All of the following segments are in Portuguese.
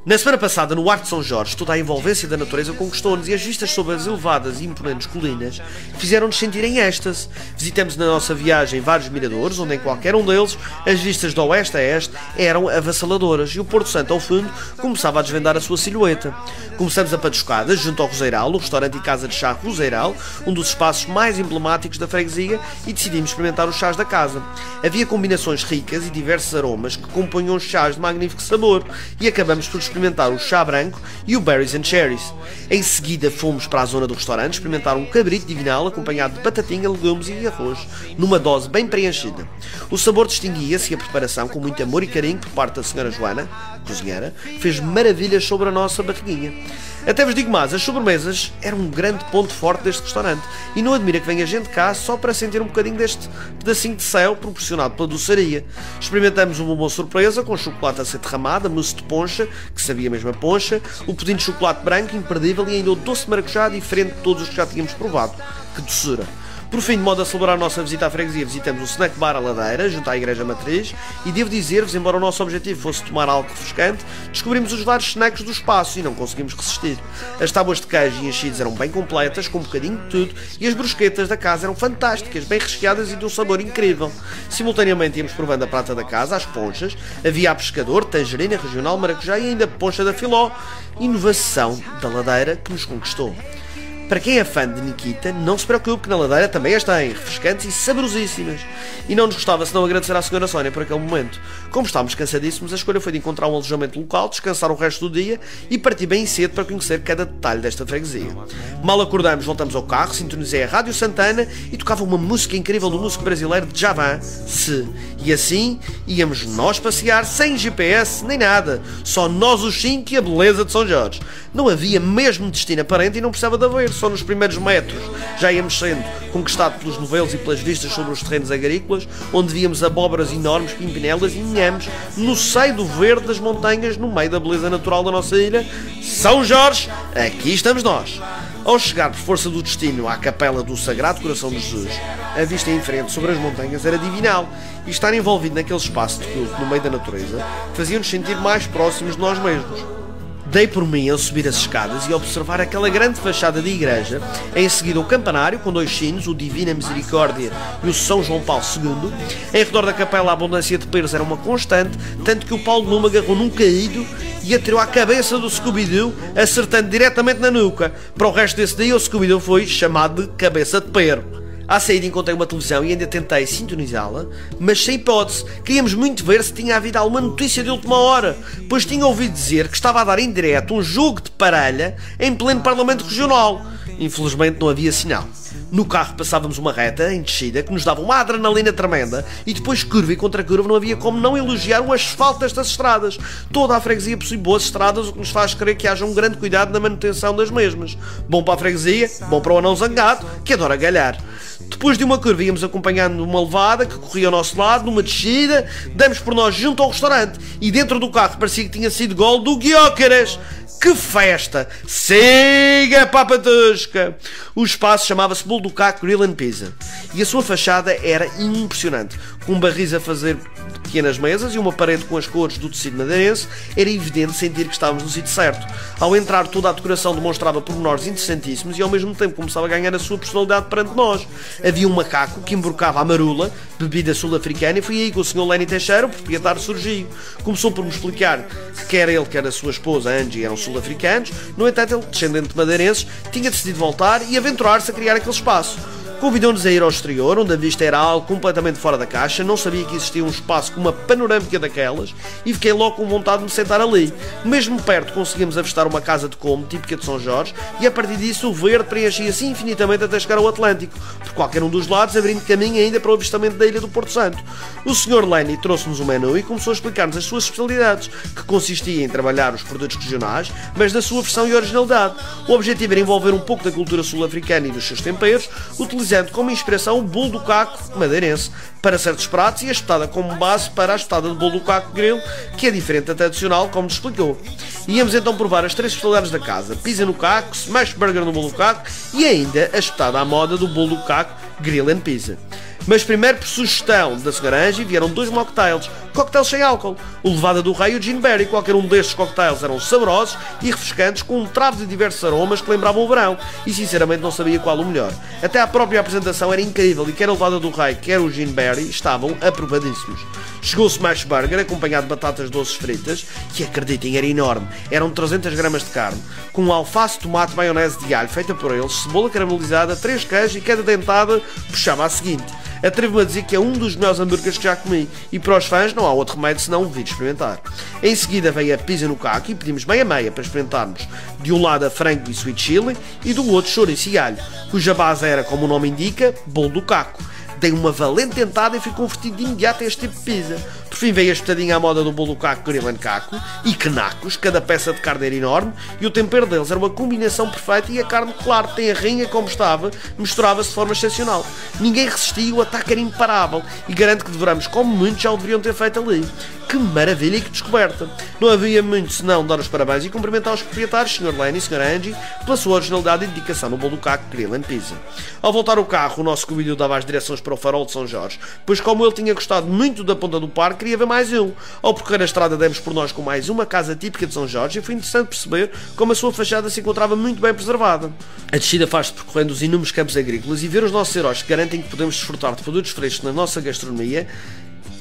Na semana passada, no Arco de São Jorge, toda a envolvência da natureza conquistou-nos e as vistas sobre as elevadas e imponentes colinas fizeram-nos sentir em êxtase. Visitamos na nossa viagem vários miradores, onde em qualquer um deles as vistas de oeste a este eram avassaladoras e o Porto Santo ao fundo começava a desvendar a sua silhueta. Começamos a patuscada, junto ao Roseiral, o restaurante e casa de chá Roseiral, um dos espaços mais emblemáticos da freguesia, e decidimos experimentar os chás da casa. Havia combinações ricas e diversos aromas que compunham os chás de magnífico sabor e acabamos por experimentar o chá branco e o Berries and Cherries. Em seguida fomos para a zona do restaurante experimentar um cabrito divinal acompanhado de batatinha, legumes e arroz, numa dose bem preenchida. O sabor distinguia-se e a preparação, com muito amor e carinho por parte da Sra. Joana, cozinheira, fez maravilhas sobre a nossa barriguinha. Até vos digo mais, as sobremesas eram um grande ponto forte deste restaurante e não admira que venha gente cá só para sentir um bocadinho deste pedacinho de céu proporcionado pela doçaria. Experimentamos uma boa surpresa com chocolate a ser derramado, a mousse de poncha, que sabia mesmo a poncha, o pudim de chocolate branco imperdível e ainda o doce de maracujá diferente de todos os que já tínhamos provado. Que doçura! Por fim, de modo a celebrar a nossa visita à freguesia, visitamos o Snack Bar à Ladeira, junto à Igreja Matriz, e devo dizer-vos, embora o nosso objetivo fosse tomar algo refrescante, descobrimos os vários snacks do espaço e não conseguimos resistir. As tábuas de queijo e enchidos eram bem completas, com um bocadinho de tudo, e as brusquetas da casa eram fantásticas, bem recheadas e de um sabor incrível. Simultaneamente íamos provando a prata da casa, as ponchas, havia a pescador, tangerina, regional, maracujá e ainda poncha da Filó, inovação da Ladeira que nos conquistou. Para quem é fã de Nikita, não se preocupe que na Ladeira também as tem, refrescantes e saborosíssimas. E não nos gostava senão agradecer à Sra. Sónia por aquele momento. Como estávamos cansadíssimos, a escolha foi de encontrar um alojamento local, descansar o resto do dia e partir bem cedo para conhecer cada detalhe desta freguesia. Mal acordamos, voltamos ao carro, sintonizei a Rádio Santana e tocava uma música incrível do músico brasileiro de Djavan, Se. E assim íamos nós passear sem GPS nem nada, só nós os cinco e a beleza de São Jorge. Não havia mesmo destino aparente e não precisava de haver, só nos primeiros metros já íamos sendo conquistados pelos novelos e pelas vistas sobre os terrenos agrícolas, onde víamos abóboras enormes, pimpinelas e inhames, no seio do verde das montanhas, no meio da beleza natural da nossa ilha. São Jorge, aqui estamos nós. Ao chegar por força do destino à capela do Sagrado Coração de Jesus, a vista em frente sobre as montanhas era divinal, e estar envolvido naquele espaço de culto no meio da natureza fazia-nos sentir mais próximos de nós mesmos. Dei por mim a subir as escadas e a observar aquela grande fachada de igreja, em seguida o campanário com dois sinos, o Divina Misericórdia e o São João Paulo II. Em redor da capela a abundância de pelos era uma constante, tanto que o Paulo Nuno agarrou num caído e atirou à cabeça do Scooby-Doo, acertando diretamente na nuca. Para o resto desse dia o Scooby-Doo foi chamado de cabeça de pero. À saída encontrei uma televisão e ainda tentei sintonizá-la, mas sem hipótese. Queríamos muito ver se tinha havido alguma notícia de última hora, pois tinha ouvido dizer que estava a dar em direto um jogo de parelha em pleno Parlamento Regional. Infelizmente não havia sinal. No carro passávamos uma reta em descida que nos dava uma adrenalina tremenda e depois curva e contra curva não havia como não elogiar o asfalto destas estradas. Toda a freguesia possui boas estradas, o que nos faz crer que haja um grande cuidado na manutenção das mesmas. Bom para a freguesia, bom para o anão zangado, que adora galhar. Depois de uma curva íamos acompanhando uma levada que corria ao nosso lado, numa descida, demos por nós junto ao restaurante e dentro do carro parecia que tinha sido gol do Guiócaras. Que festa! Siga, papatusca! O espaço chamava-se Bolo do Caco Grill and Pizza e a sua fachada era impressionante, com barris a fazer pequenas mesas e uma parede com as cores do tecido madeirense. Era evidente sentir que estávamos no sítio certo. Ao entrar, toda a decoração demonstrava pormenores interessantíssimos e ao mesmo tempo começava a ganhar a sua personalidade perante nós. Havia um macaco que emborcava a marula, bebida sul-africana, e foi aí que o Sr. Lenny Teixeira, o proprietário, surgiu. Começou por me explicar que quer ele, quer a sua esposa Angie eram sul-africanos. No entanto, ele, descendente de madeirenses, tinha decidido voltar e aventurar-se a criar aquele espaço. Convidou-nos a ir ao exterior, onde a vista era algo completamente fora da caixa. Não sabia que existia um espaço com uma panorâmica daquelas e fiquei logo com vontade de me sentar ali. Mesmo perto conseguimos avistar uma casa de como, típica de São Jorge, e a partir disso o verde preenchia-se infinitamente até chegar ao Atlântico, por qualquer um dos lados, abrindo caminho ainda para o avistamento da ilha do Porto Santo. O Sr. Lenny trouxe-nos um menu e começou a explicar-nos as suas especialidades, que consistia em trabalhar os produtos regionais, mas da sua versão e originalidade. O objetivo era envolver um pouco da cultura sul-africana e dos seus temperos, utilizando como inspiração o bolo do caco madeirense para certos pratos e a espetada como base para a espetada de bolo do caco grill, que é diferente da tradicional, como nos explicou. Íamos então provar as três especialidades da casa: pizza no caco, smash burger no bolo do caco e ainda a espetada à moda do bolo do caco grill and pizza. Mas primeiro, por sugestão da Sra. Angie, vieram dois mocktails coquetel sem álcool, o Levada do Rei e o Gin Berry. Qualquer um destes coquetéis eram saborosos e refrescantes, com um travo de diversos aromas que lembravam o verão, e sinceramente não sabia qual o melhor. Até a própria apresentação era incrível, e quer a Levada do Rei, quer o Gin Berry estavam aprovadíssimos. Chegou o Smash Burger, acompanhado de batatas doces fritas, que acreditem, era enorme. Eram 300 gramas de carne, com alface, tomate, maionese de alho feita por eles, cebola caramelizada, 3 queijos, e cada dentada puxava a seguinte. Atrevo-me a dizer que é um dos melhores hambúrgueres que já comi, e para os fãs não há outro remédio senão vir experimentar. Em seguida veio a pizza no caco e pedimos meia-meia para experimentarmos. De um lado a frango e sweet chili, e do outro chouriço e alho, cuja base era, como o nome indica, bolo do caco. Dei uma valente tentada e fui convertido de imediato a este tipo de pizza. Por fim veio a espetadinha à moda do bolo do caco Grill and Caco, e que nacos, cada peça de carne era enorme, e o tempero deles era uma combinação perfeita, e a carne, claro, tem a rinha como estava, misturava-se de forma excepcional. Ninguém resistia e o ataque era imparável, e garanto que devoramos como muitos já o deveriam ter feito ali. Que maravilha e que descoberta! Não havia muito senão dar os parabéns e cumprimentar os proprietários, Sr. Lenny e Sra. Angie, pela sua originalidade e dedicação no bolo do caco Grill and Pizza. Ao voltar o carro, o nosso Scooby-Doo dava as direções para o farol de São Jorge, pois como ele tinha gostado muito da ponta do parque, queria ver mais um. Ao percorrer a estrada demos por nós com mais uma casa típica de São Jorge, e foi interessante perceber como a sua fachada se encontrava muito bem preservada. A descida faz-se percorrendo os inúmeros campos agrícolas, e ver os nossos heróis que garantem que podemos desfrutar de produtos frescos na nossa gastronomia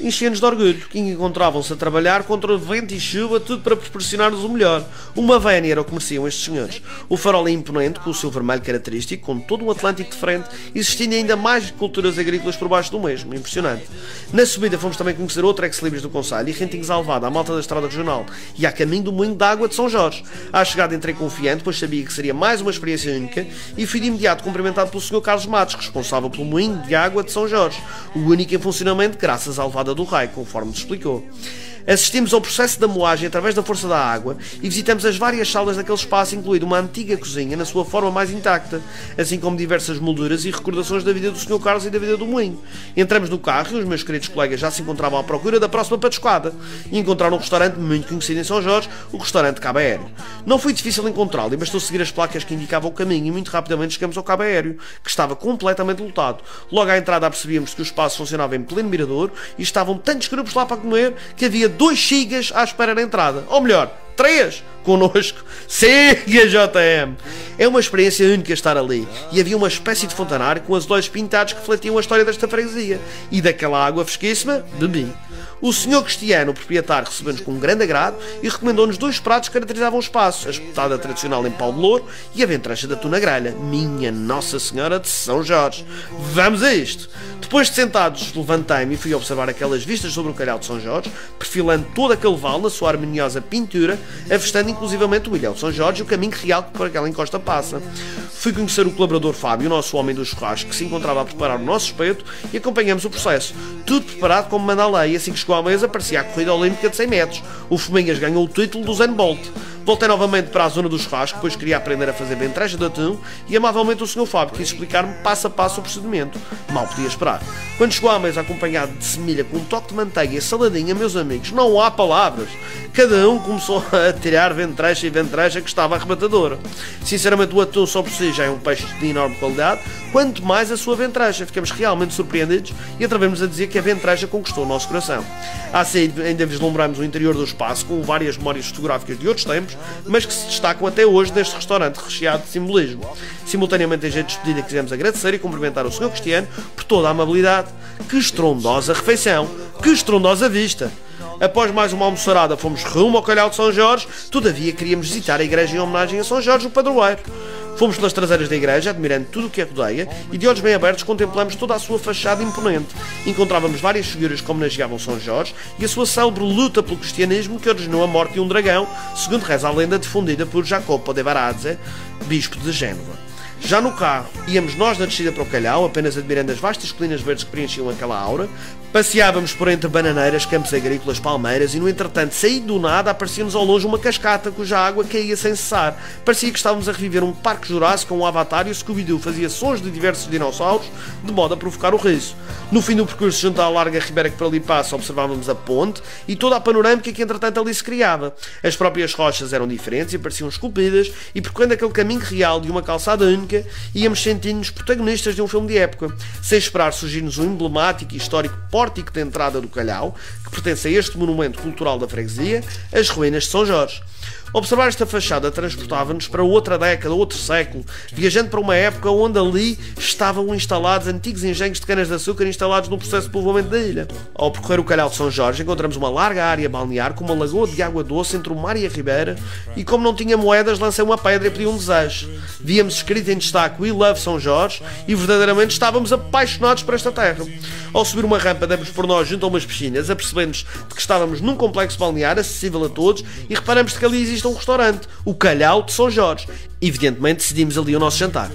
enchia-nos de orgulho, que encontravam-se a trabalhar contra vento e chuva, tudo para proporcionar-nos o melhor. Uma vénia era o que mereciam estes senhores. O farol é imponente, com o seu vermelho característico, com todo o Atlântico de frente, existindo ainda mais culturas agrícolas por baixo do mesmo. Impressionante. Na subida fomos também conhecer outro ex-libris do Conselho, e rentinhos à levada à malta da Estrada Regional, e a caminho do Moinho de Água de São Jorge. À chegada entrei confiante, pois sabia que seria mais uma experiência única, e fui de imediato cumprimentado pelo Sr. Carlos Matos, responsável pelo Moinho de Água de São Jorge, o único em funcionamento graças à levada do Rei, conforme nos explicou. Assistimos ao processo da moagem através da força da água e visitamos as várias salas daquele espaço, incluindo uma antiga cozinha na sua forma mais intacta, assim como diversas molduras e recordações da vida do Sr. Carlos e da vida do moinho. Entramos no carro e os meus queridos colegas já se encontravam à procura da próxima patuscada e encontraram um restaurante muito conhecido em São Jorge, o restaurante Cabo Aéreo. Não foi difícil encontrá-lo e bastou seguir as placas que indicavam o caminho, e muito rapidamente chegamos ao Cabo Aéreo, que estava completamente lotado. Logo à entrada percebíamos que o espaço funcionava em pleno mirador e estavam tantos grupos lá para comer que havia 2 gigas à espera da entrada. Ou melhor, 3 connosco. Siga, JM! É uma experiência única estar ali, e havia uma espécie de fontanário com azulejos pintados que refletiam a história desta freguesia, e daquela água fresquíssima bebi. O Sr. Cristiano, o proprietário, recebeu-nos com um grande agrado e recomendou-nos 2 pratos que caracterizavam o espaço: a espetada tradicional em pau de louro e a ventrancha da tuna grelha. Minha Nossa Senhora de São Jorge! Vamos a isto! Depois de sentados, levantei-me e fui observar aquelas vistas sobre o calhau de São Jorge, perfilando todo aquele vale na sua harmoniosa pintura, avistando inclusivamente o ilhéu de São Jorge e o caminho real que por aquela encosta passa. Fui conhecer o colaborador Fábio, o nosso homem do churrasco, que se encontrava a preparar o nosso espeto, e acompanhamos o processo. Tudo preparado como manda a lei, e assim que chegou à mesa parecia a corrida olímpica de 100 metros. O Fuminhas ganhou o título do Usain Bolt. Voltei novamente para a zona do churrasco, pois queria aprender a fazer ventreja de atum, e amavelmente o Sr. Fábio quis explicar-me passo a passo o procedimento. Mal podia esperar. Quando chegou à mesa acompanhado de semilha com um toque de manteiga e saladinha, meus amigos, não há palavras. Cada um começou a tirar ventreja e ventreja, que estava arrebatadora. Sinceramente, o atum só por si já é um peixe de enorme qualidade, quanto mais a sua ventreja. Ficamos realmente surpreendidos e atrevemos a dizer que a ventreja conquistou o nosso coração. Assim, ainda vislumbramos o interior do espaço com várias memórias fotográficas de outros tempos, mas que se destacam até hoje neste restaurante recheado de simbolismo. Simultaneamente, em jeito de despedida, quisemos agradecer e cumprimentar o Sr. Cristiano por toda a amabilidade. Que estrondosa refeição! Que estrondosa vista! Após mais uma almoçarada, fomos rumo ao calhau de São Jorge. Todavia, queríamos visitar a igreja em homenagem a São Jorge, o padroeiro. Fomos pelas traseiras da igreja, admirando tudo o que a rodeia, e de olhos bem abertos contemplamos toda a sua fachada imponente. Encontrávamos várias figuras que homenageavam São Jorge e a sua célebre luta pelo cristianismo, que originou a morte de um dragão, segundo reza a lenda difundida por Jacopo de Varazze, bispo de Génova. Já no carro, íamos nós na descida para o calhau, apenas admirando as vastas colinas verdes que preenchiam aquela aura. Passeávamos por entre bananeiras, campos agrícolas, palmeiras, e no entretanto, saído do nada, aparecia-nos ao longe uma cascata cuja água caía sem cessar. Parecia que estávamos a reviver um parque jurássico com um avatar, e o Scooby-Doo fazia sons de diversos dinossauros, de modo a provocar o riso. No fim do percurso, junto à larga ribeira que por ali passa, observávamos a ponte e toda a panorâmica que entretanto ali se criava. As próprias rochas eram diferentes e pareciam esculpidas, e percorrendo aquele caminho real de uma calçada única, íamos sentindo-nos protagonistas de um filme de época. Sem esperar, surgir-nos um emblemático e histórico pórtico de entrada do Calhau, que pertence a este monumento cultural da freguesia, as ruínas de São Jorge. Observar esta fachada transportava-nos para outra década, outro século, viajando para uma época onde ali estavam instalados antigos engenhos de canas-de-açúcar instalados no processo de povoamento da ilha. Ao percorrer o Calhau de São Jorge, encontramos uma larga área balnear com uma lagoa de água doce entre o mar e a ribeira, e como não tinha moedas, lancei uma pedra e pedi um desejo. Víamos escrito em destaque "We love São Jorge" e verdadeiramente estávamos apaixonados por esta terra. Ao subir uma rampa, demos por nós junto a umas piscinas, apercebemos de que estávamos num complexo balnear acessível a todos e reparamos de que ali existe um restaurante, o Calhau de São Jorge. Evidentemente decidimos ali o nosso jantar.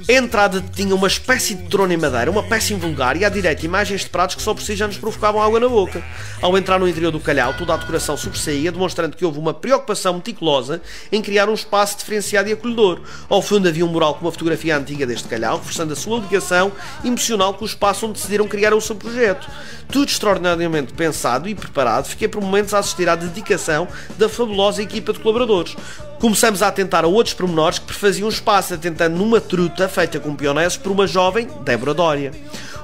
A entrada tinha uma espécie de trono em madeira, uma peça invulgar, e à direita imagens de pratos que só por si já nos provocavam água na boca. Ao entrar no interior do Calhau, toda a decoração sobressaía, demonstrando que houve uma preocupação meticulosa em criar um espaço diferenciado e acolhedor. Ao fundo havia um mural com uma fotografia antiga deste Calhau, reforçando a sua ligação emocional com o espaço onde decidiram criar o seu projeto. Tudo extraordinariamente pensado e preparado, fiquei por momentos a assistir à dedicação da fabulosa equipa de colaboradores. Começamos a atentar a outros pormenores que prefaziam o espaço, atentando numa truta feita com pioneses por uma jovem Débora Dória.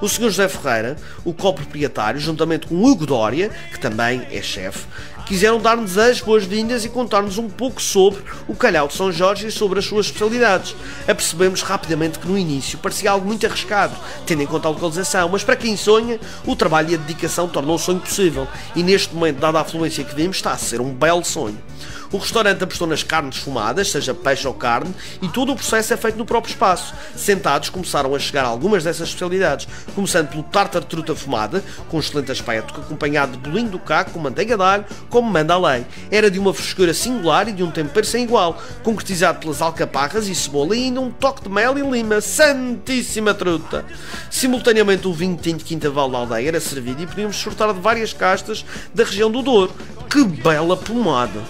O Sr. José Ferreira, o coproprietário, juntamente com Hugo Dória, que também é chefe, quiseram dar-nos as boas-vindas e contar-nos um pouco sobre o Calhau de São Jorge e sobre as suas especialidades. Apercebemos rapidamente que no início parecia algo muito arriscado, tendo em conta a localização, mas para quem sonha, o trabalho e a dedicação tornam o sonho possível, e neste momento, dada a afluência que vimos, está a ser um belo sonho. O restaurante apostou nas carnes fumadas, seja peixe ou carne, e todo o processo é feito no próprio espaço. Sentados começaram a chegar algumas dessas especialidades, começando pelo tártaro de truta fumada, com um excelente aspecto, acompanhado de bolinho do caco com manteiga de alho, como manda a lei. Era de uma frescura singular e de um tempero sem igual, concretizado pelas alcaparras e cebola e ainda um toque de mel e lima. Santíssima truta! Simultaneamente o vinho tinto Quintaval da Aldeia era servido e podíamos desfrutar de várias castas da região do Douro. Que bela pomada!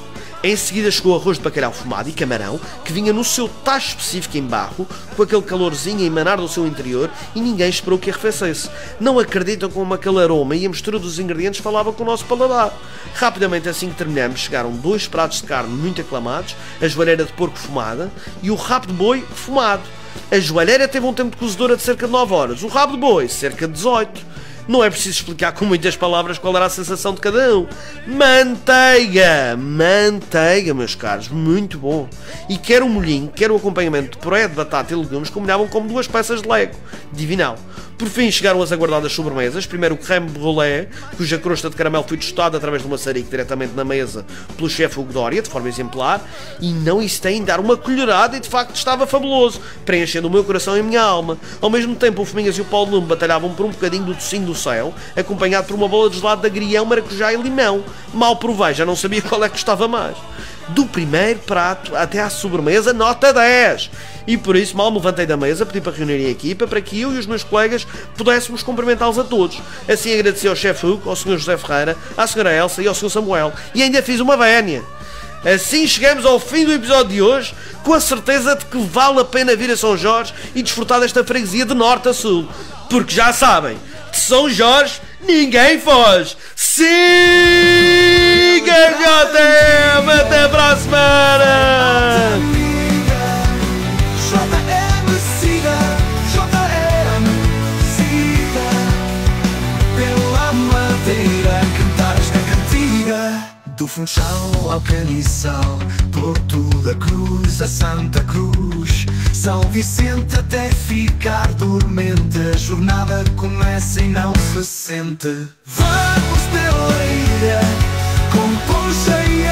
Em seguida chegou arroz de bacalhau fumado e camarão, que vinha no seu tacho específico em barro, com aquele calorzinho a emanar do seu interior, e ninguém esperou que arrefecesse. Não acreditam como aquele aroma e a mistura dos ingredientes falava com o nosso paladar. Rapidamente, assim que terminamos, chegaram 2 pratos de carne muito aclamados, a joalheira de porco fumada e o rabo de boi fumado. A joalheira teve um tempo de cozedora de cerca de 9 horas, o rabo de boi cerca de 18. Não é preciso explicar com muitas palavras qual era a sensação de cada um. Manteiga! Manteiga, meus caros, muito bom. E quer o molhinho, quer o acompanhamento de puré de batata e legumes combinavam como 2 peças de Lego. Divinal. Por fim chegaram as aguardadas sobremesas, primeiro o crème brûlée, cuja crosta de caramelo foi tostada através de um maçarico diretamente na mesa pelo chefe Hugo Dória, de forma exemplar, e não hesitei em dar uma colherada e de facto estava fabuloso, preenchendo o meu coração e a minha alma. Ao mesmo tempo o Fominhas e o Paulo Lume batalhavam por um bocadinho do docinho do céu, acompanhado por uma bola de gelado de agrião, maracujá e limão. Mal provei, já não sabia qual é que gostava mais. Do primeiro prato até à sobremesa, nota 10! E por isso, mal me levantei da mesa, pedi para reunir a equipa para que eu e os meus colegas pudéssemos cumprimentá-los a todos. Assim agradeci ao chefe Hugo, ao Sr. José Ferreira, à Sra. Elsa e ao Sr. Samuel. E ainda fiz uma vénia. Assim chegamos ao fim do episódio de hoje, com a certeza de que vale a pena vir a São Jorge e desfrutar desta freguesia de norte a sul. Porque já sabem, de São Jorge ninguém foge. Siga JM, até para a semana! Do Funchal ao Caniçal, Porto da Cruz a Santa Cruz, São Vicente até ficar dormente, a jornada começa e não se sente. Vamos pela ilha com poncha e